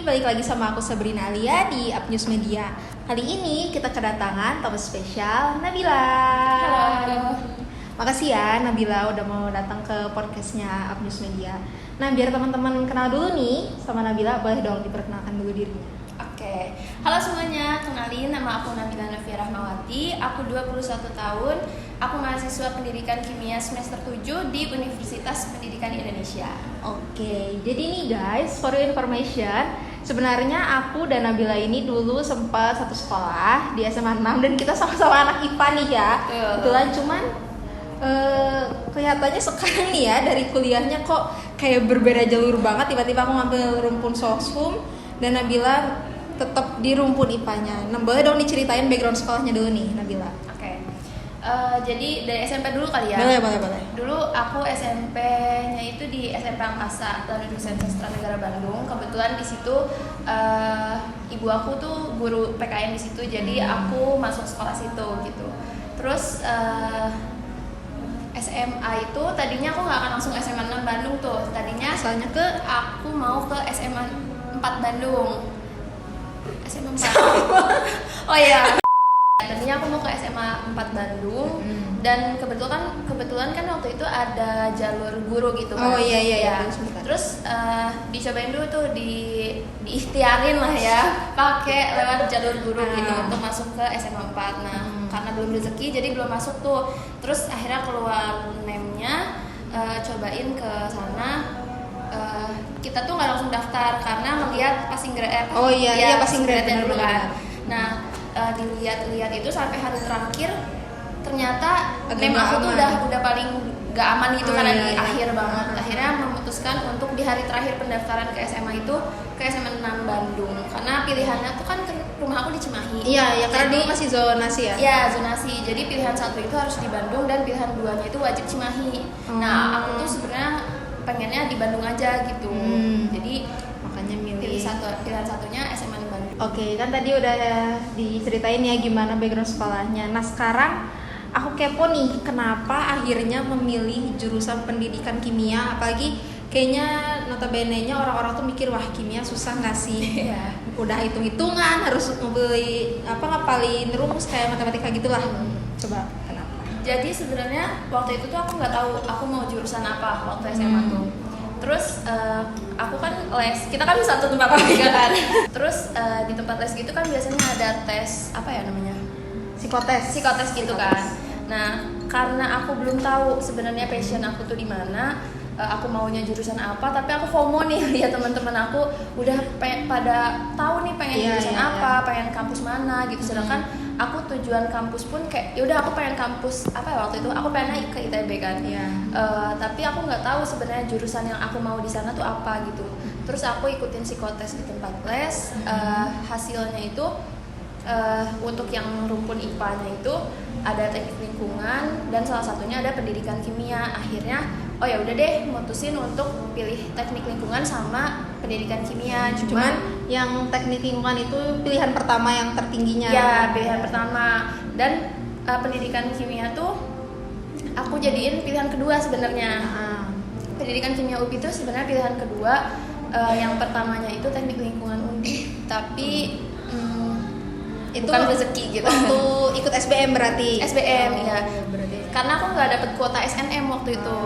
balik lagi sama aku Sabrina Alia di Up News Media. Kali ini kita kedatangan tamu spesial, Nabila. Halo. Makasih ya Nabila udah mau datang ke podcastnya Up News Media. Nah, biar teman-teman kenal dulu nih sama Nabila, boleh dong diperkenalkan dulu dirinya. Oke. Halo semuanya, kenalin nama aku Nabila Novia Rahmawati. Aku 21 tahun. Aku mahasiswa Pendidikan Kimia semester 7 di Universitas Pendidikan Indonesia. Oke, jadi nih guys, for your information, sebenarnya aku dan Nabila ini dulu sempat satu sekolah di SMA 6 dan kita sama-sama anak IPA nih ya. Kebetulan cuman kelihatannya sekarang nih ya dari kuliahnya kok kayak berbeda jalur banget. Tiba-tiba aku ngambil rumpun soshum dan Nabila tetap di rumpun IPA-nya. Nah, boleh dong diceritain background sekolahnya dulu nih Nabila. Oke. Jadi dari SMP dulu kali ya. Boleh. Dulu aku SMP-nya itu di SMP Angkasa Lalu Dosen Sastra Negara Bandung. Kebetulan di situ ibu aku tuh guru PKN di situ, jadi aku masuk sekolah situ gitu. Terus SMA itu tadinya aku nggak akan langsung SMA 6 Bandung tuh. Tadinya Soalnya aku mau ke SMA 4 Bandung. SMA 4. Oh iya. Tadinya aku mau ke SMA 4 Bandung dan kebetulan kan waktu itu ada jalur guru gitu kan. Oh iya. Terus dicobain dulu tuh diikhtiarin lah ya, pakai lewat jalur guru gitu untuk masuk ke SMA 4. Nah, karena belum rezeki jadi belum masuk tuh. Terus akhirnya keluar NEM-nya, cobain ke sana. Kita tuh nggak langsung daftar karena ngelihat passing grade. Passing grade dulu kan. Nah, dilihat itu sampai hari terakhir ternyata NEM aku tuh udah paling gak aman gitu karena di akhir banget. Akhirnya memutuskan untuk di hari terakhir pendaftaran ke SMA itu ke SMA 6 Bandung karena pilihannya tuh kan rumah aku di Cimahi. Iya, karena dulu masih zonasi ya. Iya, zonasi. Jadi pilihan satu itu harus di Bandung dan pilihan duanya itu wajib Cimahi. Nah, aku tuh sebenarnya pengennya di Bandung aja gitu. Jadi makanya milih pilihan satunya SMA di Bandung. Oke, kan tadi udah diceritain ya gimana background sekolahnya. Nah, sekarang aku kepo nih, kenapa akhirnya memilih jurusan pendidikan kimia? Apalagi kayaknya notabene-nya orang-orang tuh mikir, wah kimia susah nggak sih? Udah hitung-hitungan, harus ngapalin rumus kayak matematika gitulah. Coba kenapa? Jadi sebenarnya waktu itu tuh aku nggak tahu aku mau jurusan apa waktu SMA tuh. Terus aku kan les, kita kan satu tempat les juga kan. Terus di tempat les gitu kan biasanya ada tes apa ya namanya? Psikotes gitu kan. Nah, karena aku belum tahu sebenarnya passion aku tuh di mana, aku maunya jurusan apa, tapi aku FOMO nih lihat teman-teman aku udah pada tahu nih pengen jurusan apa, pengen kampus mana gitu. Sedangkan aku tujuan kampus pun kayak yaudah aku pengen kampus apa ya waktu itu, aku pengen ke ITB kan. Tapi aku nggak tahu sebenarnya jurusan yang aku mau di sana tuh apa gitu. Terus aku ikutin psikotes di tempat les, hasilnya itu untuk yang rumpun IPA-nya itu ada teknik lingkungan dan salah satunya ada pendidikan kimia. Akhirnya oh ya udah deh mutusin untuk pilih teknik lingkungan sama pendidikan kimia. Cuman yang teknik lingkungan itu pilihan pertama yang tertingginya. Ya, pilihan pertama. Dan pendidikan kimia tuh aku jadiin pilihan kedua sebenarnya. Pendidikan kimia UPI itu sebenarnya pilihan kedua. Yang pertamanya itu teknik lingkungan Undip, tapi itu bukan rezeki gitu. Waktu ikut SBM berarti? SBM, iya. Karena aku nggak dapet kuota SNM waktu itu.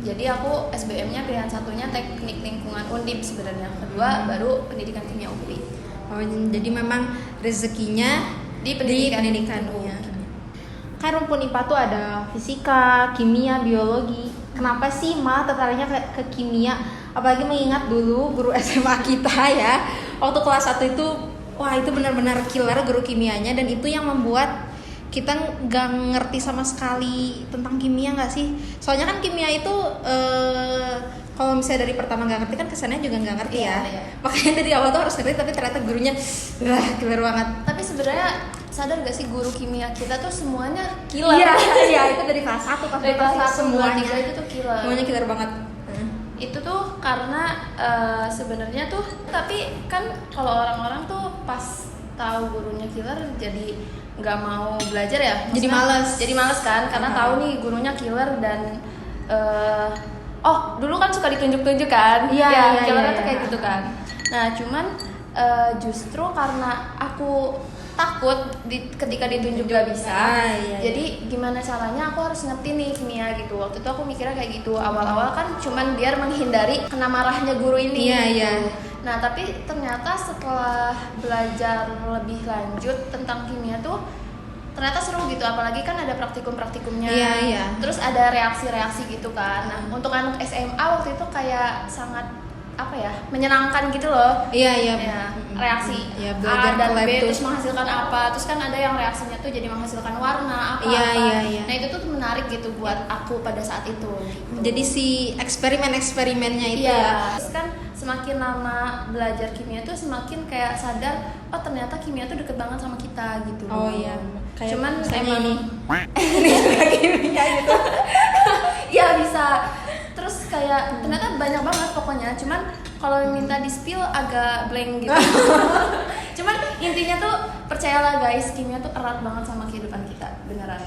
Jadi aku SBM-nya pilihan satunya teknik lingkungan Undip sebenarnya. Kedua baru pendidikan kimia UPI. Oh, jadi memang rezekinya di pendidikan kimia. Kan rumpun IPA tuh ada fisika, kimia, biologi. Kenapa sih malah tertariknya ke kimia? Apalagi mengingat dulu guru SMA kita ya, waktu kelas 1 itu wah itu benar-benar killer guru kimianya, dan itu yang membuat kita nggak ngerti sama sekali tentang kimia nggak sih? Soalnya kan kimia itu kalau misalnya dari pertama nggak ngerti kan kesannya juga nggak ngerti ya. Makanya dari awal tuh harus ngerti, tapi ternyata gurunya killer banget. Tapi sebenarnya sadar gak sih guru kimia kita tuh semuanya killer? Iya itu dari kelas 1 dari kelas 1 semuanya itu tuh killer. Semuanya killer banget. Itu tuh karena sebenarnya tuh, tapi kan kalau orang-orang tuh pas tahu gurunya killer jadi nggak mau belajar ya. Maksudnya, jadi males kan karena tahu nih gurunya killer dan dulu kan suka ditunjuk-tunjuk kan. Killernya tuh kayak gitu kan. Nah cuman justru karena aku takut ketika ditunjuk gak bisa, iya. jadi gimana caranya aku harus ngerti nih kimia gitu. Waktu itu aku mikirnya kayak gitu, awal-awal kan cuman biar menghindari kena marahnya guru ini. Iya, gitu. iya. Nah tapi ternyata setelah belajar lebih lanjut tentang kimia tuh ternyata seru gitu, apalagi kan ada praktikum-praktikumnya. Iya, iya. Terus ada reaksi-reaksi gitu kan. Nah untuk anak SMA waktu itu kayak sangat apa ya, menyenangkan gitu loh. Iya, iya. Ya, reaksi Ya, A belajar dan lab B tuh. terus menghasilkan apa, terus kan ada yang reaksinya tuh jadi menghasilkan warna apa. Iya. Nah itu tuh menarik gitu buat aku pada saat itu gitu. Jadi si eksperimennya itu iya. ya. Terus kan semakin lama belajar kimia tuh semakin kayak sadar, oh ternyata kimia tuh deket banget sama kita gitu. Oh iya. Kayak Cuman misalnya emang ini kimia gitu. ya bisa. Terus kayak ternyata banyak banget pokoknya. Cuman kalau minta di spill agak blank gitu. Cuman intinya tuh percayalah guys, kimia tuh erat banget sama kehidupan kita, beneran.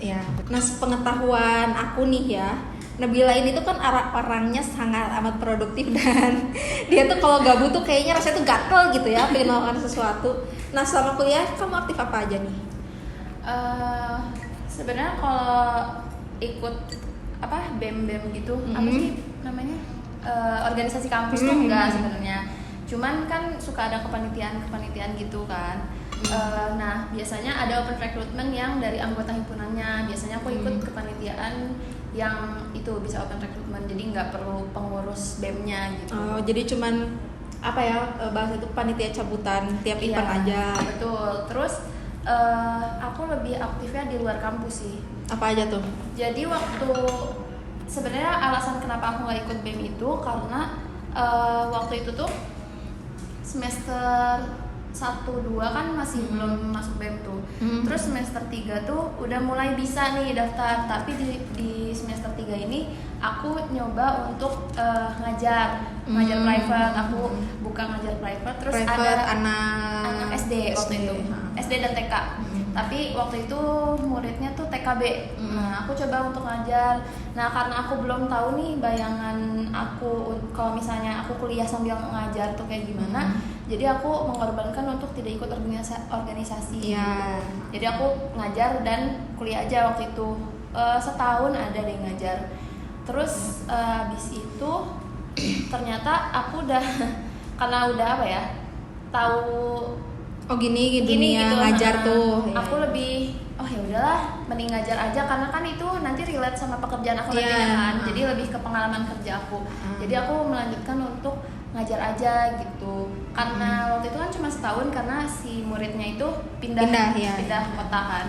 Ya. Nah, sepengetahuan aku nih ya, Nabila ini tuh kan orangnya sangat amat produktif dan dia tuh kalau gabut tuh kayaknya rasanya tuh gatel gitu ya, pengen melakukan sesuatu. Nah, selama kuliah kamu aktif apa aja nih? Sebenarnya kalau ikut apa BEM gitu, apa sih namanya, organisasi kampus tuh enggak sebenarnya. Cuman kan suka ada kepanitiaan gitu kan. Nah biasanya ada open recruitment yang dari anggota himpunannya. Biasanya aku ikut kepanitiaan yang itu bisa open recruitment, jadi nggak perlu pengurus BEM-nya gitu. Oh, jadi cuman apa ya, bahasa itu panitia cabutan tiap event aja. Betul. Terus aku lebih aktifnya di luar kampus sih. Apa aja tuh? Jadi waktu sebenarnya alasan kenapa aku nggak ikut BEM itu karena waktu itu tuh semester 1-2 kan masih belum masuk BEM tuh. Terus semester 3 tuh udah mulai bisa nih daftar, tapi di semester 3 ini aku nyoba untuk ngajar private. Aku buka ngajar private, terus Private ada anak SD waktu itu. SD dan TK. Tapi waktu itu muridnya tuh TKB. Nah, aku coba untuk ngajar. Nah, karena aku belum tahu nih bayangan aku kalau misalnya aku kuliah sambil ngajar tuh kayak gimana. Jadi aku mengorbankan untuk tidak ikut organisasi. Iya. Jadi aku ngajar dan kuliah aja waktu itu. Setahun ada deh ngajar. Terus habis itu ternyata aku udah karena udah apa ya, tahu gini ya, gitu ngajar tuh. Aku lebih ya udahlah mending ngajar aja karena kan itu nanti relate sama pekerjaan aku nantinya kan. Jadi lebih ke pengalaman kerja aku. Jadi aku melanjutkan untuk ngajar aja gitu. Karena waktu itu kan cuma setahun karena si muridnya itu pindah kota kan.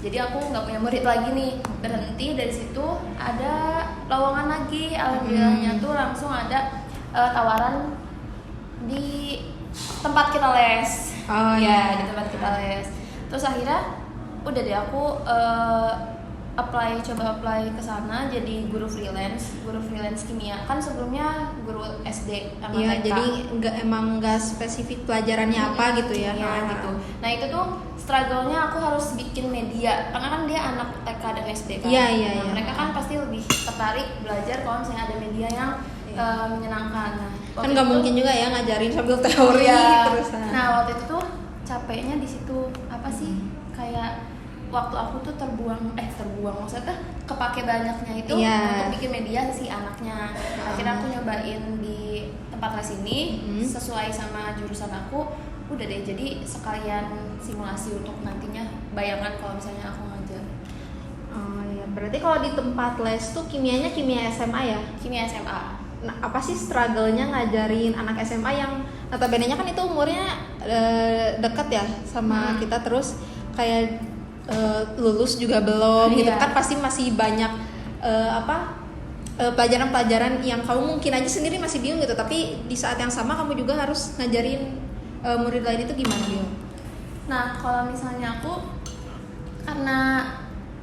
Jadi aku nggak punya murid lagi nih, berhenti dari situ. Ada lowongan lagi, alhamdulillahnya tuh langsung ada tawaran di tempat kita les. Di tempat kita les. Terus akhirnya udah deh aku coba apply ke sana jadi guru freelance kimia. Kan sebelumnya guru SD sama TK. Jadi nggak spesifik pelajarannya apa gitu ya. Gitu. Nah itu tuh struggle-nya aku harus bikin media karena kan dia anak TK dan SD kan. Iya. Mereka kan pasti lebih tertarik belajar kalau misalnya ada media yang menyenangkan. Nah, kan nggak mungkin juga ya ngajarin sambil teori terus. Nah waktu itu tuh capeknya di situ apa sih, kayak waktu aku tuh terbuang maksudnya kepake banyaknya itu untuk bikin media si anaknya. Akhirnya aku nyobain di tempat les ini sesuai sama jurusan aku. Udah deh, jadi sekalian simulasi untuk nantinya bayangan kalau misalnya aku ngajar. Oh iya, berarti kalau di tempat les tuh kimianya kimia SMA ya? Kimia SMA. Nah, apa sih struggle-nya ngajarin anak SMA yang notabene-nya kan itu umurnya dekat ya sama kita, terus kayak lulus juga belum gitu kan, pasti masih banyak pelajaran-pelajaran yang kamu mungkin aja sendiri masih bingung gitu, tapi di saat yang sama kamu juga harus ngajarin murid lain, itu gimana Bio? Nah kalau misalnya aku karena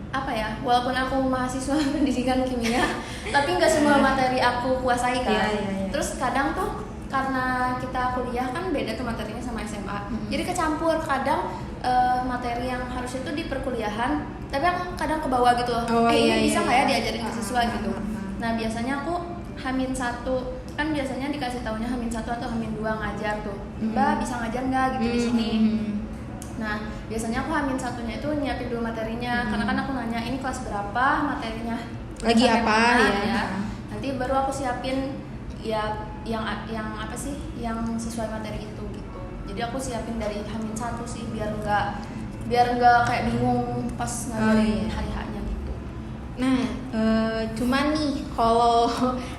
apa ya, walaupun aku mahasiswa pendidikan kimia tapi nggak semua materi aku kuasai kan. Terus kadang tuh karena kita kuliah kan beda tuh materinya sama SMA, jadi kecampur. Kadang materi yang harusnya tuh di perkuliahan tapi aku kadang kebawa gitu loh. Ini bisa nggak ya diajarin ke siswa gitu. Nah biasanya aku H-1 kan biasanya dikasih taunya H-1 atau H-2 ngajar tuh, Mbak bisa ngajar nggak gitu di sini. Nah biasanya aku H-1-nya itu nyiapin dulu materinya, karena kan aku nanya ini kelas berapa, materinya lagi sampai apa mana, ya. Nanti baru aku siapin ya yang apa sih yang sesuai materi itu gitu. Jadi aku siapin dari H-1 sih biar nggak kayak bingung pas ngajarin hari H-nya gitu. Nah, cuman nih kalau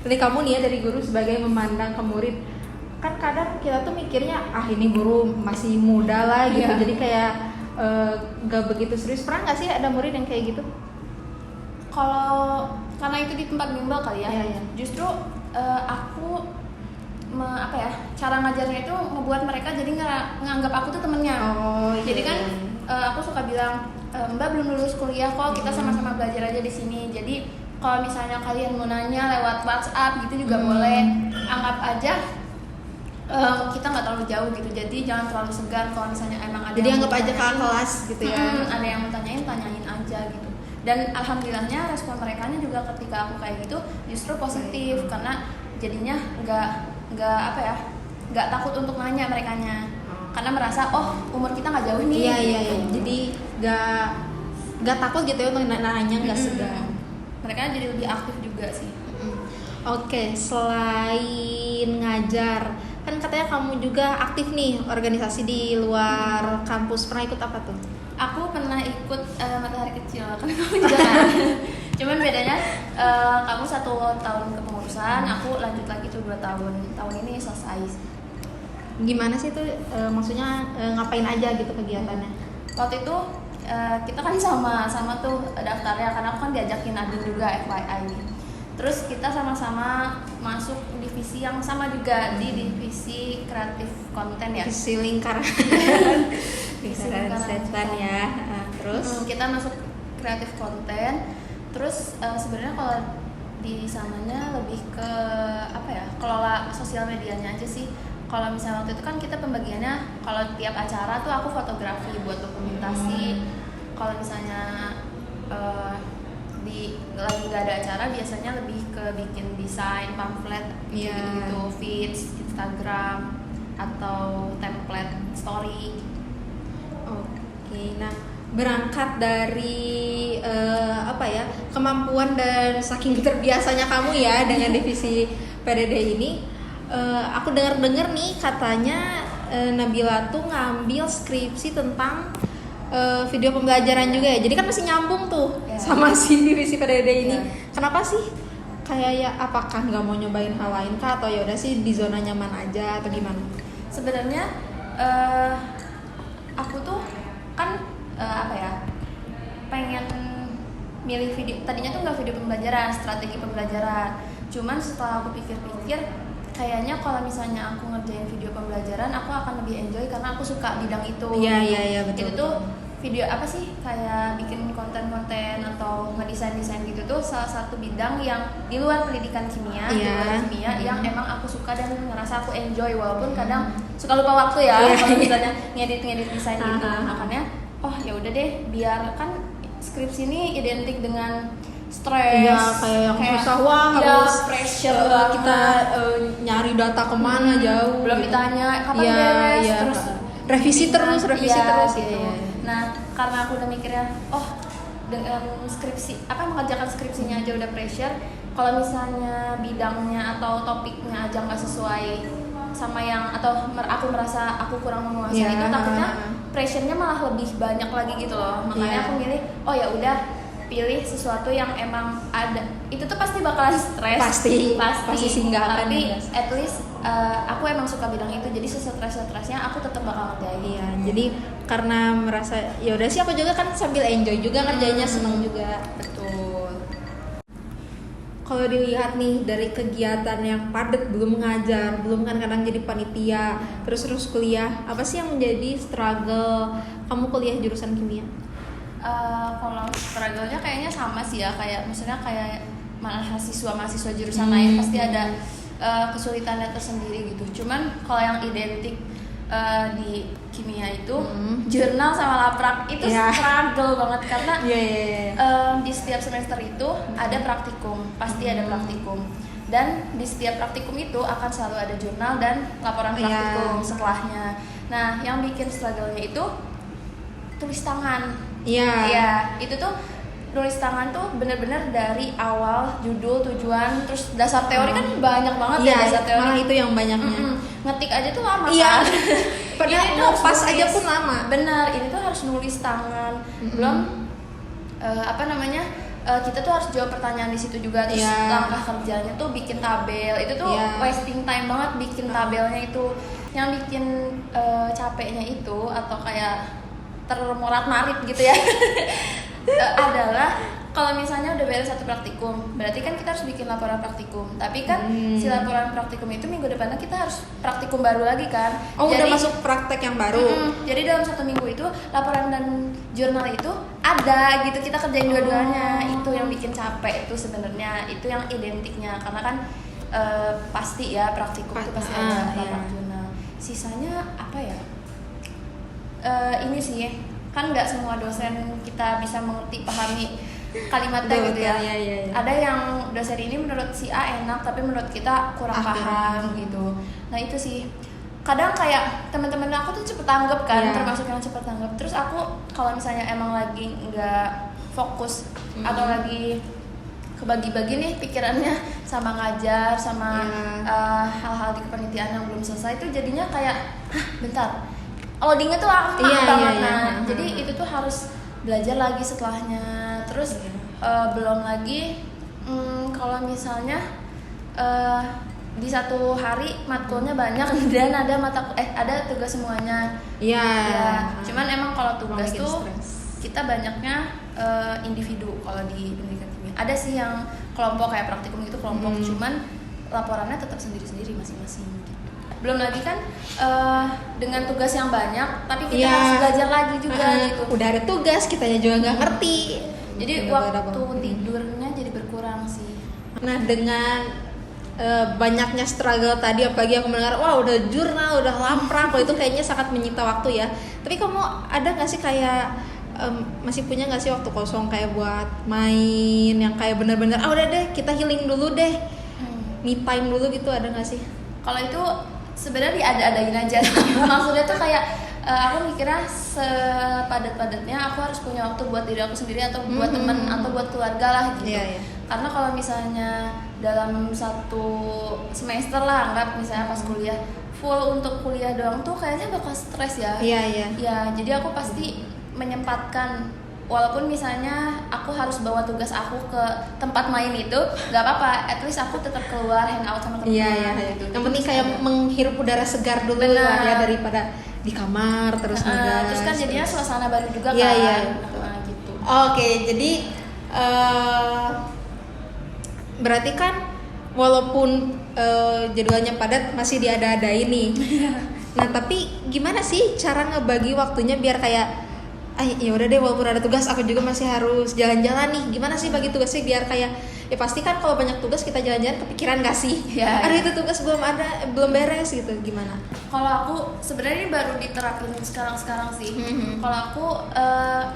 dari kamu nih ya, dari guru sebagai memandang ke murid, kan kadang kita tuh mikirnya ini guru masih muda lah gitu, jadi kayak gak begitu serius. Pernah nggak sih ada murid yang kayak gitu? Kalau karena itu di tempat bimbel kali ya, Iya. justru aku cara ngajarnya itu membuat mereka jadi nganggap aku tuh temennya. Jadi kan aku suka bilang, Mbak belum lulus kuliah kok, kita sama-sama belajar aja di sini. Jadi kalau misalnya kalian mau nanya lewat WhatsApp gitu juga boleh, anggap aja kita nggak terlalu jauh gitu. Jadi jangan terlalu segan kalau misalnya emang ada. Jadi yang anggap mau aja tanyain, kakak kelas gitu ya. Ada yang mau tanyain aja gitu. Dan alhamdulillahnya respon mereka juga ketika aku kayak gitu justru positif, karena jadinya nggak takut untuk nanya merekanya, karena merasa umur kita nggak jauh nih. Iya. Jadi nggak takut gitu ya untuk nanya, nggak segan. Mereka jadi lebih aktif juga sih. Oke, selain ngajar, kan katanya kamu juga aktif nih organisasi di luar kampus. Pernah ikut apa tuh? Aku pernah ikut Matahari Kecil, karena kamu juga kan. Cuman bedanya kamu 1 tahun kepengurusan, aku lanjut lagi tuh 2 tahun. Tahun ini selesai. Gimana sih tuh maksudnya ngapain aja gitu kegiatannya? Waktu itu kita kan sama tuh daftarnya, karena aku kan diajakin Adin juga, FYI nih. Terus kita sama-sama masuk divisi yang sama juga, di divisi kreatif konten ya. Divisi lingkaran. Lingkaran setan ya. Terus kita masuk kreatif konten. Terus sebenarnya kalau di sananya lebih ke kelola sosial medianya aja sih. Kalau misalnya waktu itu kan kita pembagiannya, kalau tiap acara tuh aku fotografi buat dokumentasi. Kalau misalnya lagi nggak ada acara, biasanya lebih ke bikin desain pamflet gitu, feeds Instagram atau template story. Oke, nah berangkat dari kemampuan dan saking terbiasanya kamu ya dengan divisi PDD ini, aku dengar nih katanya Nabila tuh ngambil skripsi tentang video pembelajaran juga ya. Jadi kan masih nyambung tuh sama si divisi PDD ini. Kenapa sih? Kayak ya apakah nggak mau nyobain hal lain kah, atau ya udah sih di zona nyaman aja atau gimana? Sebenarnya aku tuh kan pengen milih video. Tadinya tuh nggak video pembelajaran, strategi pembelajaran. Cuman setelah aku pikir-pikir, kayaknya kalau misalnya aku ngerjain video pembelajaran, aku akan lebih enjoy karena aku suka bidang itu. Iya betul. Itu tuh video kayak bikin konten-konten atau ngedesain-desain gitu tuh salah satu bidang yang di luar pendidikan kimia, yang emang aku suka dan ngerasa aku enjoy, walaupun kadang suka lupa waktu ya kalau misalnya ngedit desain gitu. Makanya ya udah deh, biar kan skripsi ini identik dengan stres, kayak yang susah harus pressure kita nyari data kemana jauh, belum ditanya kapan beres, terus revisi terus gitu. Nah karena aku udah mikirnya dengan skripsi mengerjakan skripsinya aja udah pressure, kalau misalnya bidangnya atau topiknya aja nggak sesuai sama yang, atau aku merasa aku kurang menguasai itu, takutnya pressure-nya malah lebih banyak lagi gitu loh. Makanya aku milih ya udah, pilih sesuatu yang emang ada, itu tuh pasti bakalan stres, pasti sih, nggak akan, tapi at least aku emang suka bidang itu, jadi stresnya aku tetap bakal ngerjain. Iya, jadi karena merasa ya udah sih, aku juga kan sambil enjoy juga ngerjainnya, seneng juga. Betul. Kalau dilihat nih dari kegiatan yang padat, belum ngajar, belum kan kadang jadi panitia, terus kuliah, apa sih yang menjadi struggle kamu kuliah jurusan kimia? Kalau struggle-nya kayaknya sama sih ya, kayak misalnya kayak mahasiswa jurusan lain pasti ada kesulitannya tersendiri gitu. Cuman kalau yang identik di kimia itu jurnal sama laprak itu struggle banget, karena di setiap semester itu ada praktikum, pasti ada praktikum. Dan di setiap praktikum itu akan selalu ada jurnal dan laporan praktikum setelahnya. Nah, yang bikin struggle-nya itu tulis tangan. Iya, itu tuh tulis tangan tuh bener-bener dari awal judul, tujuan, terus dasar teori kan banyak banget ya dasar teori. Malah itu yang banyaknya. Ngetik aja tuh lama Iya. kan. Padahal mau pas aja pun lama. Bener, ini tuh harus nulis tangan. Belum kita tuh harus jawab pertanyaan di situ juga. Terus langkah kerjanya tuh bikin tabel. Itu tuh wasting time banget bikin tabelnya itu. Yang bikin capeknya itu atau kayak termorat-marit gitu ya. Adalah kalau misalnya udah beres satu praktikum, berarti kan kita harus bikin laporan praktikum. Tapi kan si laporan praktikum itu minggu depannya kita harus praktikum baru lagi kan. Udah masuk praktek yang baru. Jadi dalam 1 minggu itu laporan dan jurnal itu ada gitu, kita kerjain dua-duanya. Itu yang bikin capek itu sebenarnya, itu yang identiknya karena kan pasti ya praktikum itu pasti ada laporan jurnal. Sisanya apa ya? Ini sih kan nggak semua dosen kita bisa mengerti pahami kalimatnya gitu ya. Ada yang dosen ini menurut si A enak tapi menurut kita kurang paham gitu. Nah itu sih kadang kayak teman-teman aku tuh cepet tanggap kan, termasuk yang cepet tanggap. Terus aku kalau misalnya emang lagi nggak fokus atau lagi kebagi-bagi nih pikirannya sama ngajar sama hal-hal di kepanitiaan yang belum selesai, itu jadinya kayak bentar loadingnya tuh lama banget. Jadi itu tuh harus belajar lagi setelahnya. Terus belum lagi kalau misalnya di satu hari matkulnya banyak dan ada ada tugas semuanya. Cuman emang kalau tugas tuh kita banyaknya individu kalau di pendidikan kimia. Ada sih yang kelompok kayak praktikum gitu kelompok, cuman laporannya tetap sendiri-sendiri masing-masing. Belum lagi kan dengan tugas yang banyak tapi kita harus belajar lagi juga gitu. Udah ada tugas, kitanya juga nggak ngerti. Jadi waktu tidurnya jadi berkurang sih. Nah dengan banyaknya struggle tadi, apalagi aku mendengar wah udah jurnal, udah lamprak, kalau itu kayaknya sangat menyita waktu ya. Tapi kamu ada nggak sih kayak masih punya nggak sih waktu kosong kayak buat main yang kayak bener-bener udah deh kita healing dulu deh, me time dulu gitu, ada nggak sih? Kalau itu sebenarnya diada-adain aja. Maksudnya tuh kayak aku mikirnya sepadat-padatnya aku harus punya waktu buat diri aku sendiri atau buat teman atau buat keluarga lah gitu. Karena kalau misalnya dalam 1 semester lah, anggap misalnya pas kuliah full untuk kuliah doang tuh kayaknya bakal stres ya. Ya, jadi aku pasti menyempatkan. Walaupun misalnya aku harus bawa tugas aku ke tempat main itu, nggak apa-apa. At least aku tetap keluar hangout sama teman-teman. Gitu. Yang penting kayak menghirup udara segar dulu lah ya, daripada di kamar terus ngegas. Terus kan jadinya suasana baru juga kan. Gitu. Oke, jadi berarti kan walaupun jadwalnya padat masih diada-adain nih. Nah tapi gimana sih cara ngebagi waktunya biar kayak ya udah deh walaupun ada tugas aku juga masih harus jalan-jalan nih. Gimana sih bagi tugasnya biar kayak ya pasti kan kalau banyak tugas kita jalan-jalan kepikiran gak sih? Aduh itu tugas belum beres gitu, gimana? Kalau aku sebenarnya ini baru diterapin sekarang sih. Kalau aku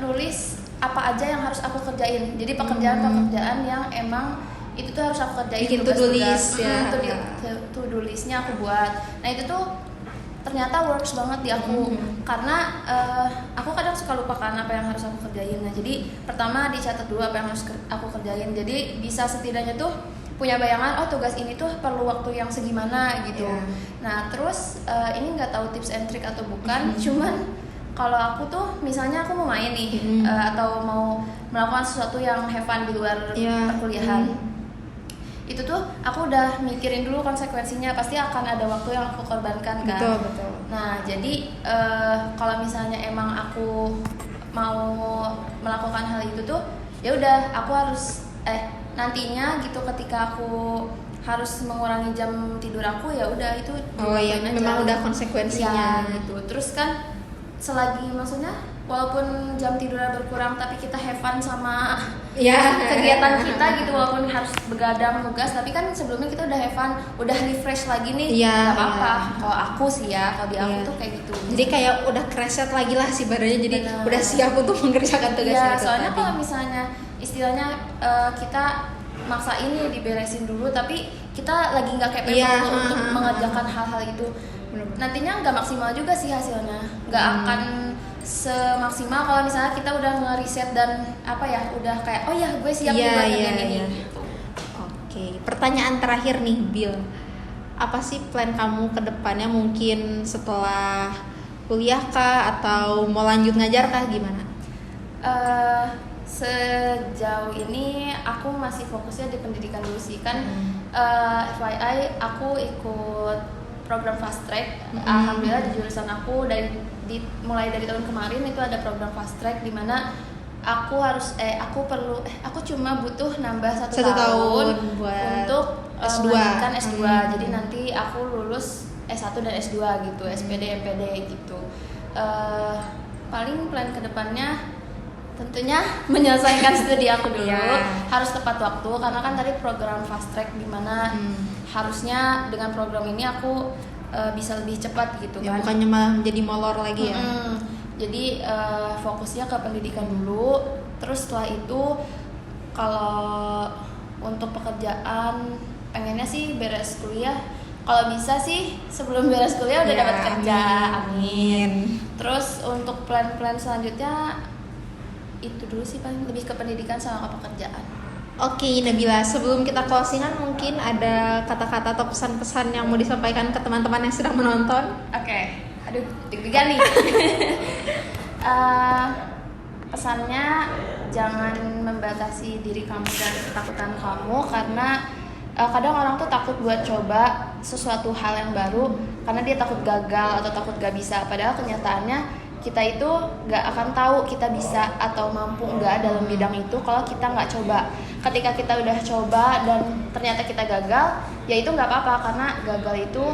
nulis apa aja yang harus aku kerjain. Jadi pekerjaan-pekerjaan yang emang itu tuh harus aku kerjain. Bikin to-do list ya. To-do listnya aku buat. Nah itu tuh ternyata works banget di aku karena aku kadang suka lupakan apa yang harus aku kerjain. Nah jadi pertama dicatat dulu apa yang harus aku kerjain, jadi bisa setidaknya tuh punya bayangan tugas ini tuh perlu waktu yang segimana gitu. Nah terus ini nggak tahu tips and trick atau bukan, cuman kalau aku tuh misalnya aku mau main nih atau mau melakukan sesuatu yang have fun di luar perkuliahan, itu tuh aku udah mikirin dulu konsekuensinya, pasti akan ada waktu yang aku korbankan kan. Betul. Nah jadi kalau misalnya emang aku mau melakukan hal itu tuh ya udah aku harus nantinya gitu ketika aku harus mengurangi jam tidur aku, ya udah itu memang udah konsekuensinya gitu. Terus kan selagi maksudnya walaupun jam tidurnya berkurang tapi kita have fun sama kegiatan kita gitu, walaupun harus begadang tugas tapi kan sebelumnya kita udah have fun, udah refresh lagi nih, nggak apa-apa. Kalau aku sih kalau di aku tuh kayak gitu. Jadi kayak udah kreset lagi lah si badannya, jadi udah siap untuk mengerjakan tugasnya. Soalnya kalau misalnya istilahnya kita maksa ini diberesin dulu, tapi kita lagi nggak capable Iya, untuk mengerjakan hal-hal itu. Nantinya nggak maksimal juga sih hasilnya, nggak akan semaksimal kalau misalnya kita udah ngeriset dan apa ya, udah kayak oh ya gue siap nih buat ngerjain ini. Oke, pertanyaan terakhir nih Bill, apa sih plan kamu ke depannya, mungkin setelah kuliah kah atau mau lanjut ngajar kah, gimana? Sejauh ini aku masih fokusnya di pendidikan dulu sih kan. FYI aku ikut program fast track. Alhamdulillah di jurusan aku mulai dari tahun kemarin itu ada program fast track di mana aku cuma butuh nambah satu tahun buat untuk S2. melanjutkan S2. Jadi nanti aku lulus S1 dan S2 gitu, SPD, MPD gitu. Paling plan kedepannya tentunya menyelesaikan studi aku dulu. Harus tepat waktu karena kan tadi program fast track di mana harusnya dengan program ini aku bisa lebih cepat gitu ya, kan. bukannya malah menjadi molor lagi ya. Jadi fokusnya ke pendidikan dulu. Terus setelah itu kalau untuk pekerjaan pengennya sih beres kuliah. Kalau bisa sih sebelum beres kuliah udah dapat kerja. Amin. Terus untuk plan-plan selanjutnya itu dulu sih, paling lebih ke pendidikan sama ke pekerjaan. Oke, Nabila, sebelum kita closingan mungkin ada kata-kata atau pesan-pesan yang mau disampaikan ke teman-teman yang sedang menonton? Oke. Aduh, deg-degan nih. Pesannya jangan membatasi diri kamu dan ketakutan kamu, karena kadang orang tuh takut buat coba sesuatu hal yang baru karena dia takut gagal atau takut gak bisa. Padahal kenyataannya kita itu gak akan tahu kita bisa atau mampu nggak dalam bidang itu kalau kita nggak coba. Ketika kita udah coba dan ternyata kita gagal, ya itu nggak apa-apa, karena gagal itu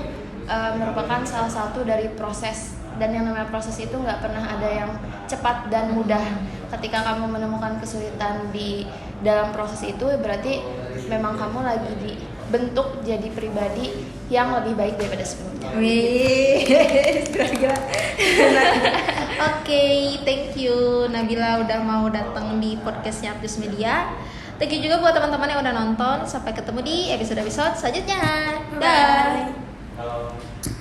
merupakan salah satu dari proses, dan yang namanya proses itu nggak pernah ada yang cepat dan mudah. Ketika kamu menemukan kesulitan di dalam proses itu, berarti memang kamu lagi dibentuk jadi pribadi yang lebih baik daripada sebelumnya. Wih, gila. Oke, thank you Nabila udah mau datang di podcastnya Aptus Media. Thank you juga buat teman-teman yang udah nonton. Sampai ketemu di episode-episode selanjutnya. Bye. Bye.